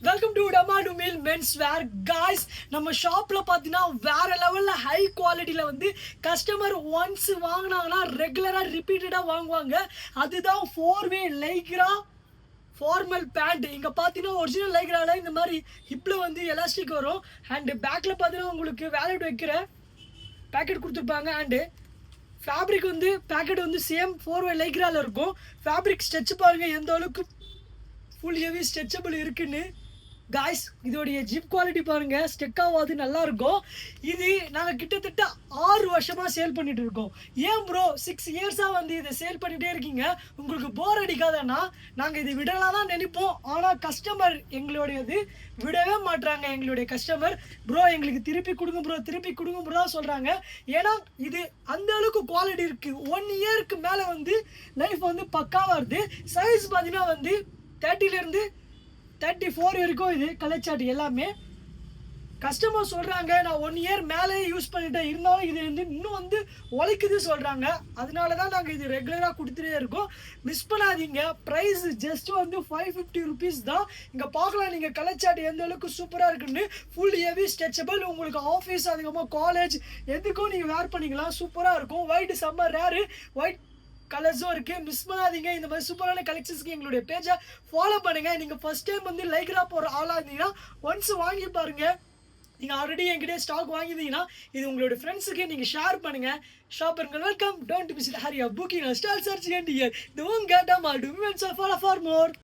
Welcome to Tamadu mill men's wear guys. நம்ம ஷாப்பில் பார்த்தீங்கன்னா வேறு லெவலில் ஹை குவாலிட்டியில் வந்து கஸ்டமர் ஒன்ஸ் வாங்கினாங்கன்னா ரெகுலராக ரிப்பீட்டடாக வாங்குவாங்க. அதுதான் 4-வே லைக்ரா ஃபார்மல் பேண்ட். இங்கே பார்த்தீங்கன்னா ஒரிஜினல் லைக்ராவில் இந்த மாதிரி ஹிப்பில் வந்து எலாஸ்டிக் வரும். அண்டு பேக்கில் பார்த்தீங்கன்னா உங்களுக்கு வேலட் வைக்கிற பேக்கெட் கொடுத்துருப்பாங்க. அண்டு ஃபேப்ரிக் வந்து பேக்கெட் வந்து சேம் 4-வே லைக்ராவில் இருக்கும். ஃபேப்ரிக் ஸ்ட்ரெச் பாருங்கள் எந்த அளவுக்கு ஃபுல் ஹெவி ஸ்ட்ரெச்சபிள் இருக்குன்னு. காய்ஸ் இதோடைய ஜிப் குவாலிட்டி பாருங்கள், ஸ்டெக் ஆகாது, நல்லாயிருக்கும். இது நாங்கள் கிட்டத்தட்ட 6 வருஷமாக சேல் பண்ணிகிட்டு இருக்கோம். ஏன் ப்ரோ 6 இயர்ஸாக வந்து இதை சேல் பண்ணிகிட்டே இருக்கீங்க, உங்களுக்கு போர் அடிக்காதன்னா நாங்கள் இது விடலாம் தான் நினைப்போம். ஆனால் கஸ்டமர் எங்களுடையது விடவே மாட்டுறாங்க. எங்களுடைய கஸ்டமர் ப்ரோ எங்களுக்கு திருப்பி கொடுங்க ப்ரோ, திருப்பி கொடுங்க ப்ரோ தான் சொல்கிறாங்க. ஏன்னா இது அந்த அளவுக்கு குவாலிட்டி இருக்குது. 1 இயருக்கு மேலே வந்து லைஃப் வந்து பக்காவாக இருக்குது. சைஸ் பார்த்தீங்கன்னா வந்து 30லேருந்து 34 வரைக்கும் இது கலர் சார்ட் எல்லாமே. கஸ்டமர் சொல்கிறாங்க நான் 1 இயர் மேலே யூஸ் பண்ணிட்டேன், இருந்தாலும் இது வந்து இன்னும் வந்து உழைக்குது சொல்கிறாங்க. அதனால தான் நாங்கள் இது ரெகுலராக கொடுத்துட்டே இருக்கோம். மிஸ் பண்ணாதீங்க. ப்ரைஸ் ஜஸ்ட் வந்து 550 ருபீஸ் தான். இங்கே பார்க்கலாம் நீங்கள் கலர் சார்ட் எந்த அளவுக்கு சூப்பராக இருக்குன்னு. ஃபுல் ஹெவி ஸ்ட்ரெச்சபிள், உங்களுக்கு ஆஃபீஸ் அதிகமாக காலேஜ் எதுக்கும் நீங்கள் வேர் பண்ணிக்கலாம். சூப்பராக இருக்கும். ஒயிட் செம்ம ரேரு, ஒயிட் கலர்ஸும் இருக்குது. மிஸ் பண்ணாதீங்க. இந்த மாதிரி சூப்பரான கலெக்ஷன்ஸ்க்கு எங்களுடைய பேஜை ஃபாலோ பண்ணுங்கள். நீங்கள் ஃபஸ்ட் டைம் வந்து லைக்ரா போகிற ஆளாக இருந்தீங்கன்னா ஒன்ஸ் வாங்கி பாருங்கள். நீங்கள் ஆல்ரெடி என்கிட்ட ஸ்டாக் வாங்கியிருந்தீங்கன்னா இது உங்களுடைய ஃப்ரெண்ட்ஸுக்கு நீங்கள் ஷேர் பண்ணுங்கள். ஷாப்பர்கள் welcome. Don't miss it. Hurry booking stall church and year. இந்த உங்க டமாடு ஃபாலோ ஃபார் மோர்.